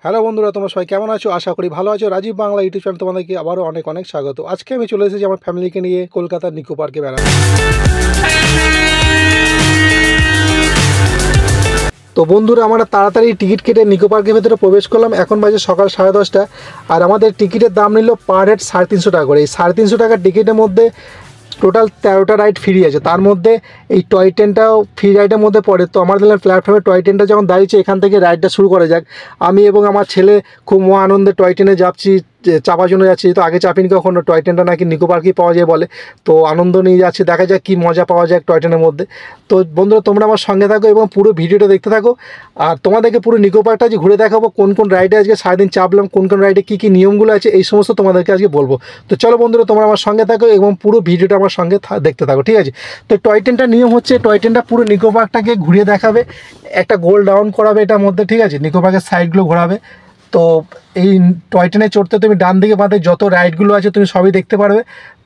Hello বন্ধুরা, তোমরা সবাই কেমন আছো? আশা করি ভালো আছো। রাজীব বাংলা ইউটিউব চ্যানেল তোমাদেরকে আবারও অনেক অনেক স্বাগত। আজকে আমি চলে এসেছি আমার ফ্যামিলিকে নিয়ে কলকাতার নিকো পার্কে বেড়াতে। তো বন্ধুরা, আমরা তাড়াতাড়ি টিকিট কেটে নিকো পার্কের ভেতরে প্রবেশ করলাম। এখন বাজে সকাল 10:30, আর আমাদের টিকিটের দাম নিল পার হেড 350 টাকা করে। এই 350 টাকার টিকিটের মধ্যে টোটাল 13টা রাইড ফ্রি আছে। তার মধ্যে এই টয় ট্রেনটাও ফ্রি রাইডের মধ্যে পড়ে। তো আমার দিলাম প্ল্যাটফর্মে টয় ট্রেনটা যখন দাঁড়িয়েছে, এখান থেকে রাইডটা শুরু করা যাক। আমি এবং আমার ছেলে খুব মহা আনন্দে টয় ট্রেনে যাচ্ছি, চাপার জন্য যাচ্ছি। তো আগে চাপিনি কখনো। টয় ট্রেনটা নাকি নিকো পার্কেই পাওয়া যায় বলে, তো আনন্দ নিয়ে যাচ্ছি। দেখা যাক কী মজা পাওয়া যায় টয় ট্রেনের মধ্যে। তো বন্ধুরা, তোমরা আমার সঙ্গে থাকো এবং পুরো ভিডিওটা দেখতে থাকো। আর তোমাদেরকে পুরো নিকো পার্কটা আজকে ঘুরে দেখাবো, কোন কোন রাইডে আজকে সারাদিন চাপলাম, কোন কোন রাইডে কী কী নিয়মগুলো আছে, এই সমস্ত তোমাদেরকে আজকে বলবো। তো চলো বন্ধুরা, তোমরা আমার সঙ্গে থাকো এবং পুরো ভিডিওটা আমার সঙ্গে দেখতে থাকো, ঠিক আছে? তো টয় ট্রেনটার নিয়ম হচ্ছে, টয় ট্রেনটা পুরো নিকো পার্কটাকে ঘুরিয়ে দেখাবে, একটা গোল ডাউন করাবে এটার মধ্যে, ঠিক আছে? নিকো পার্কের সাইডগুলো ঘোরাবে। তো এই টয় ট্রেনে চড়তে তুমি ডান দিকে বাঁধে যত রাইডগুলো আছে তুমি সবই দেখতে পারবে।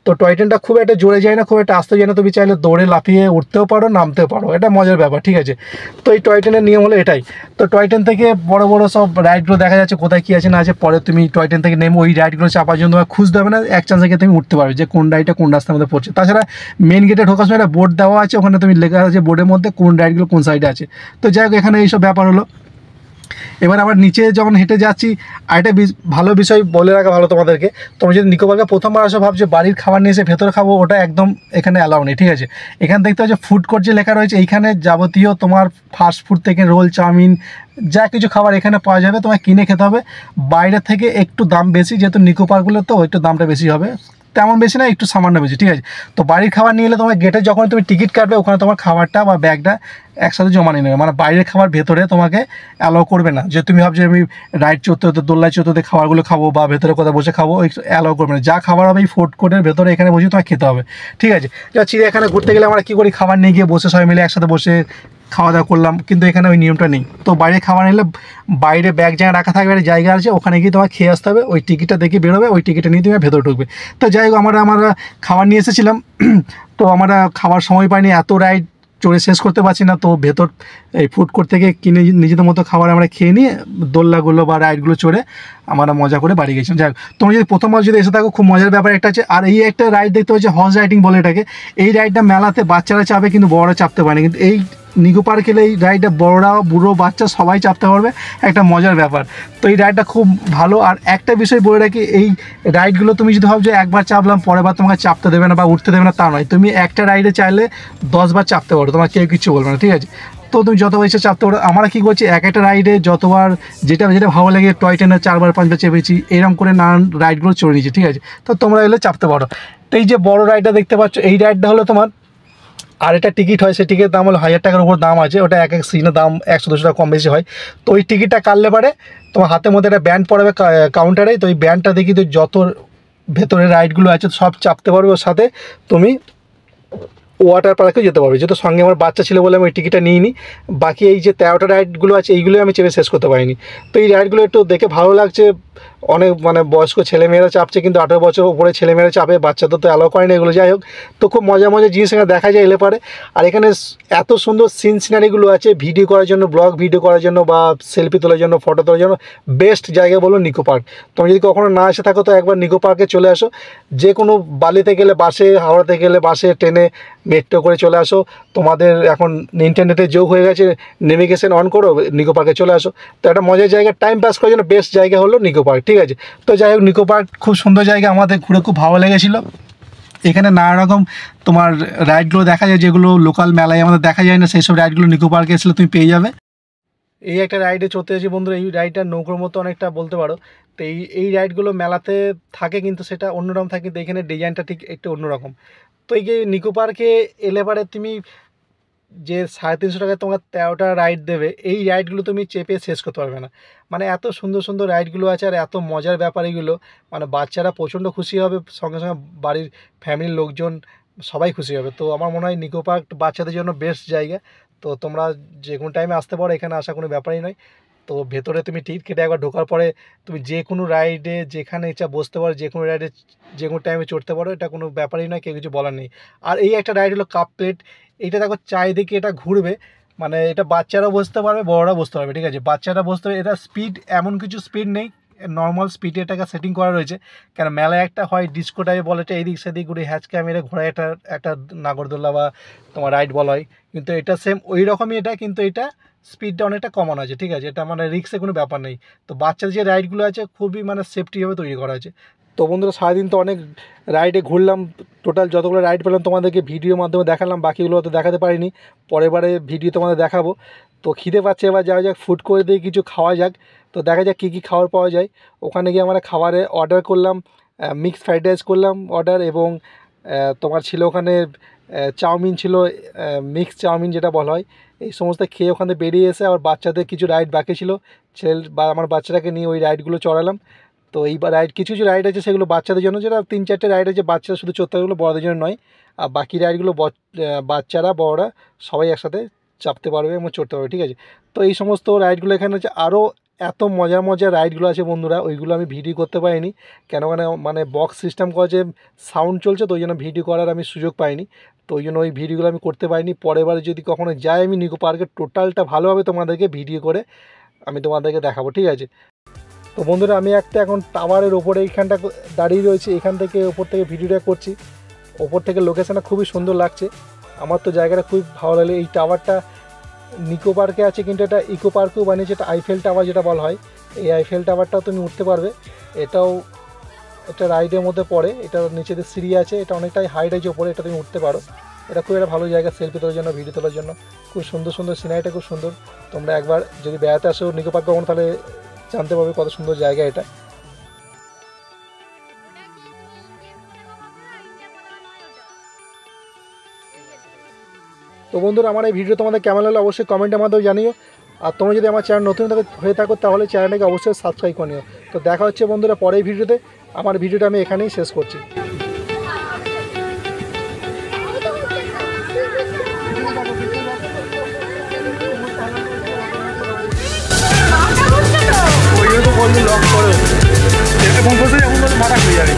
তো টয় ট্রেনটা খুব একটা জোরে যায় না, খুব একটা আসতে যায় না। তুমি চাইলে দৌড়ে লাফিয়ে উঠতেও পারো, নামতেও পারো। এটা মজার ব্যাপার, ঠিক আছে? তো এই টয় ট্রেনের নিয়ম হলো এটাই। তো টয় ট্রেন থেকে বড় বড় সব রাইডগুলো দেখা যাচ্ছে, কোথায় কী আছে না আছে। পরে তুমি টয় ট্রেন থেকে নেমে ওই রাইডগুলো চাপার জন্য তোমার খুঁজতে হবে না, এক চান্স থেকে তুমি উঠতে পারবে যে কোন রাইডটা কোন রাস্তার মধ্যে পড়ছে। তাছাড়া মেন গেটে ঢোকার সময় একটা বোর্ড দেওয়া আছে, ওখানে তুমি লেখা আছে বোর্ডের মধ্যে কোন রাইডগুলো কোন সাইডে আছে। তো যাই হোক, এখানে এইসব ব্যাপার হলো। এবার আবার নিচে যখন হেঁটে যাচ্ছি, আরেকটা ভালো বিষয় বলে রাখা ভালো তোমাদেরকে। তোমরা যদি নিকো পার্কে প্রথমবার আসো, ভাবছো বাড়ির খাবার নিয়ে এসে ভেতরে খাবো, ওটা একদম এখানে অ্যালাউ নেই, ঠিক আছে? এখানে দেখতে হচ্ছে ফুড কোর্ট যে লেখা রয়েছে, এইখানে যাবতীয় তোমার ফাস্ট ফুড থেকে রোল, চাউমিন, যা কিছু খাবার এখানে পাওয়া যাবে, তোমায় কিনে খেতে হবে। বাইরে থেকে একটু দাম বেশি, যেহেতু নিকো পার্কগুলো তো একটু দামটা বেশি হবে, তেমন বেশি না, একটু সামান্য বেশি, ঠিক আছে? তো বাড়ির খাবার নিয়ে এলে তোমার গেটে যখন তুমি টিকিট কাটবে, ওখানে তোমার খাবারটা বা ব্যাগটা একসাথে জমা নিয়ে নেবে। মানে বাইরের খাবার ভেতরে তোমাকে অ্যালাউ করবে না। যে তুমি ভাবছো আমি রাইড চড়তে হতে, দোল্লায় চড়তে হতে খাবারগুলো খাবো বা ভেতরে কোথাও বসে খাবো, অ্যালাউ করবে না। যা খাবার হবে এই ফুড কোর্টের ভেতরে এখানে বসে তোমাকে খেতে হবে, ঠিক আছে? যা চিড়িয়াখানা ঘুরতে গেলে আমরা কী করি, খাবার নিয়ে গিয়ে বসে সবাই মিলে একসাথে বসে খাওয়া দাওয়া করলাম, কিন্তু এখানে ওই নিয়মটা নেই। তো বাইরে খাবার নিলে বাইরে ব্যাগ জায়গা রাখা থাকবে, একটা জায়গা আছে, ওখানে গিয়ে তোমার খেয়ে আসতে হবে। ওই টিকিটটা দেখে বেরোবে, ওই টিকিটটা নিয়ে তুমি ভেতরে ঢুকবে। তো যাই হোক, আমরা খাবার নিয়ে এসেছিলাম। তো আমরা খাবার সময় পাইনি, এত রাইড চড়ে শেষ করতে পারছি না। তো ভেতর এই ফুড কোর্ট থেকে কিনে নিজেদের মতো খাবার আমরা খেয়ে নিয়ে দোলনাগুলো বা রাইডগুলো চড়ে আমরা মজা করে বাড়ি গেছিলাম। যাই হোক, তোমরা যদি প্রথমবার যদি এসে থাকো, খুব মজার ব্যাপার একটা আছে। আর এই একটা রাইড দেখতে হচ্ছে হর্স রাইডিং বলে এটাকে। এই রাইডটা মেলাতে বাচ্চারা চাপে, কিন্তু বড়রা চাপতে পারে না। কিন্তু এই নিকো পার্ক এলে এই রাইডটা বড়রা, বুড়ো, বাচ্চা সবাই চাপতে পারবে, একটা মজার ব্যাপার। তো এই রাইডটা খুব ভালো। আর একটা বিষয় বলে রাখি, এই রাইডগুলো তুমি যদি ভাবছো একবার চাপলাম পরের বার তোমাকে চাপতে দেবে না বা উঠতে দেবে না, তা নয়। তুমি একটা রাইডে চাইলে 10 বার চাপতে পারো, তোমার কেউ কিছু বলবে না, ঠিক আছে? তো তুমি যতবার ইচ্ছা চাপতে পারো। আমরা কী করছি, একটা রাইডে যতবার যেটা যেটা ভালো লাগে, টয় ট্রেনে 4 বার 5 বার চেপেছি, এরকম করে নানান রাইডগুলো চড়ে নিয়েছি, ঠিক আছে? তো তোমরা এলে চাপতে পারো। তো এই যে বড় রাইডটা দেখতে পাচ্ছ, এই রাইডটা হলো তোমার, আর এটা টিকিট হয়, সেই টিকিটের দাম হলো 1000 টাকার উপর দাম আছে। ওটা এক এক সিজনের দাম 100-200 টাকা কম বেশি হয়। তো ওই টিকিটটা কাটলে পারে তোমার হাতের মধ্যে একটা ব্যান্ড পড়াবে কাউন্টারে। তো ওই ব্যান্ডটা দেখি তো যত ভেতরে রাইডগুলো আছে সব চাপতে পারবে। ওর সাথে তুমি ওয়াটার পার্কেও যেতে পারবে। যেহেতু সঙ্গে আমার বাচ্চা ছিল বলে আমি ওই টিকিটটা নিইনি। বাকি এই যে 13টা রাইডগুলো আছে, এইগুলোই আমি চেপে শেষ করতে পারিনি। তো এই রাইডগুলো একটু দেখে ভালো লাগছে। অনেক বয়স্ক ছেলেমেয়েরা চাপছে, কিন্তু 18 বছর উপরে ছেলেমেয়েরা চাপে, বাচ্চাদের তো অ্যালাউ করে না এগুলো। যাই হোক, তো খুব মজা মজা জিনিস এখানে দেখা যায় এলে পারে। আর এখানে এত সুন্দর সিনারিগুলো আছে ভিডিও করার জন্য, ব্লগ ভিডিও করার জন্য বা সেলফি তোলার জন্য, ফটো তোলার জন্য বেস্ট জায়গা বলো নিকো পার্ক। তুমি যদি কখনো না এসে থাকো, তো একবার নিকো পার্কে চলে আসো। যে কোনো বালিতে গেলে বাসে, হাওড়াতে গেলে বাসে, ট্রেনে, মেট্রো করে চলে আসো। তোমাদের এখন ইন্টারনেটের যোগ হয়ে গেছে, নেভিগেশন অন করো, নিকো পার্কে চলে আসো। তো একটা মজার জায়গা, টাইম পাস করার জন্য বেস্ট জায়গা হলো নিকো পার্ক, ঠিক আছে? তো যাই হোক, নিকো পার্ক খুব সুন্দর জায়গা, আমাদের ঘুরে খুব ভালো লেগেছিলো। এখানে নানা রকম তোমার রাইডগুলো দেখা যায়, যেগুলো লোকাল মেলায় আমাদের দেখা যায় না, সেই সব রাইডগুলো নিকো পার্কে এসলে তুমি পেয়ে যাবে। এই একটা রাইডে চড়তে আছি বন্ধুরা, এই রাইডটা নৌকোর মতো অনেকটা বলতে পারো। তো এই রাইডগুলো মেলাতে থাকে, কিন্তু সেটা অন্যরকম থাকে, কিন্তু এখানে ডিজাইনটা ঠিক একটু অন্যরকম। তো এই যে নিকো পার্কে এলে পারে তুমি যে 350 টাকায় তোমার 13টা রাইড দেবে, এই রাইডগুলো তুমি চেপে শেষ করতে পারবে না। মানে এত সুন্দর সুন্দর রাইডগুলো আছে, আর এত মজার ব্যাপার এগুলো। মানে বাচ্চারা প্রচণ্ড খুশি হবে, সঙ্গে সঙ্গে বাড়ির ফ্যামিলির লোকজন সবাই খুশি হবে। তো আমার মনে হয় নিকো পার্ক বাচ্চাদের জন্য বেস্ট জায়গা। তো তোমরা যে কোনো টাইমে আসতে পারো, এখানে আসা কোনো ব্যাপারই নয়। তো ভেতরে তুমি টিকিট কেটে একবার ঢোকার পরে তুমি যে কোনো রাইডে যেখানে ইচ্ছা বসতে পারো, যে কোনো রাইডে যে কোনো টাইমে চড়তে পারো, এটা কোনো ব্যাপারই নয়, কেউ কিছু বলার নেই। আর এই একটা রাইড হলো কাপ প্লেট। এইটা দেখো চারিদিকে এটা ঘুরবে, মানে এটা বাচ্চারা বসতে পারবে, বড়রা বসতে পারবে, ঠিক আছে। বাচ্চারা বসতে পারবে। এটা স্পিড এমন কিছু স্পিড নেই, নর্মাল স্পিডে এটাকে সেটিং করা রয়েছে। কেন মেলায় একটা হয় ডিস্কো টাইপে বলে, এটা এদিক সেদিক ঘুরে হ্যাচকা মেরে ঘোরায় একটা একটা নাগরদোল্লা বা তোমার রাইড বলা হয়, কিন্তু এটা সেম ওই রকমই এটা, কিন্তু এটা স্পিডটা অনেকটা কমানো আছে, ঠিক আছে। এটা মানে রিস্কের কোনো ব্যাপার নেই। তো বাচ্চাদের যে রাইডগুলো আছে খুবই মানে সেফটিভাবে তৈরি করা আছে। তো বন্ধুরা সারাদিন তো অনেক রাইডে ঘুরলাম, টোটাল যতগুলো রাইড পেলাম তোমাদেরকে ভিডিওর মাধ্যমে দেখালাম, বাকিগুলো তো দেখাতে পারিনি, পরের বারে ভিডিও তোমাদের দেখাবো। তো খিদে পাচ্ছে, এবার যাওয়া যাক ফুড করে দিয়ে কিছু খাওয়া যাক। তো দেখা যাক কী কী খাবার পাওয়া যায়। ওখানে গিয়ে আমরা খাবারে অর্ডার করলাম, মিক্সড ফ্রাইড রাইস করলাম অর্ডার, এবং তোমার ছিল ওখানে চাউমিন ছিল, মিক্সড চাউমিন যেটা বলা হয়। এই সমস্ত খেয়ে ওখানে বেরিয়ে এসে আবার বাচ্চাদের কিছু রাইড বাকি ছিল, ছেলে বা আমার বাচ্চাটাকে নিয়ে ওই রাইডগুলো চড়ালাম। তো এইবার রাইড কিছু কিছু রাইড আছে সেগুলো বাচ্চাদের জন্য, যেটা 3-4টে রাইড আছে বাচ্চারা শুধু চড়তে পারবে, বড়দের জন্য নয়। আর বাকি রাইডগুলো বাচ্চারা বড়রা সবাই একসাথে চাপতে পারবে এবং চড়তে পারবে, ঠিক আছে। তো এই সমস্ত রাইডগুলো এখানে আছে। আরও এত মজার মজার রাইডগুলো আছে বন্ধুরা, ওইগুলো আমি ভিডিও করতে পারিনি, কেন মানে বক্স সিস্টেম করেছে, সাউন্ড চলছে, তো ওই জন্য ভিডিও করার আমি সুযোগ পাইনি। তো ওই জন্য ওই ভিডিওগুলো আমি করতে পারিনি। পরের বারে যদি কখনো যাই আমি নিকো পার্কের টোটালটা ভালোভাবে তোমাদেরকে ভিডিও করে আমি তোমাদেরকে দেখাবো, ঠিক আছে। তো বন্ধুরা আমি একটা এখন টাওয়ারের ওপরে এইখানটা দাঁড়িয়ে রয়েছি, এখান থেকে ওপর থেকে ভিডিওটা করছি। ওপর থেকে লোকেশানটা খুবই সুন্দর লাগছে, আমার তো জায়গাটা খুব ভালো লাগলো। এই টাওয়ারটা নিকো পার্কে আছে, কিন্তু এটা ইকো পার্কেও বানিয়েছে, এটা আইফেল টাওয়ার যেটা বলা হয়। এই আইফেল টাওয়ারটাও তুমি উঠতে পারবে, এটাও একটা রাইডের মধ্যে পড়ে। এটার নিচেতে সিঁড়ি আছে, এটা অনেকটাই হাইট আছে ওপরে, এটা তুমি উঠতে পারো। এটা খুব একটা ভালো জায়গা সেলফি তোলার জন্য, ভিডিও তোলার জন্য। খুব সুন্দর সুন্দর সিনারিটা খুব সুন্দর। তোমরা একবার যদি বেড়াতে আসো নিকো পার্ক কখনো, তাহলে জানতে পারবে কত সুন্দর জায়গা এটা। তো বন্ধুরা আমার এই ভিডিও তোমাদের কেমন লাগলো অবশ্যই কমেন্টের মাধ্যমে জানিও। আর তোমরা যদি আমার চ্যানেল নতুন হয়ে থাকো তাহলে চ্যানেলটাকে অবশ্যই সাবস্ক্রাইব করে নিও। তো দেখা হচ্ছে বন্ধুরা পরের ভিডিওতে। আমার ভিডিওটা আমি এখানেই শেষ করছি। লক করো, এখন বসে এখন মাথা খুলে যাবে।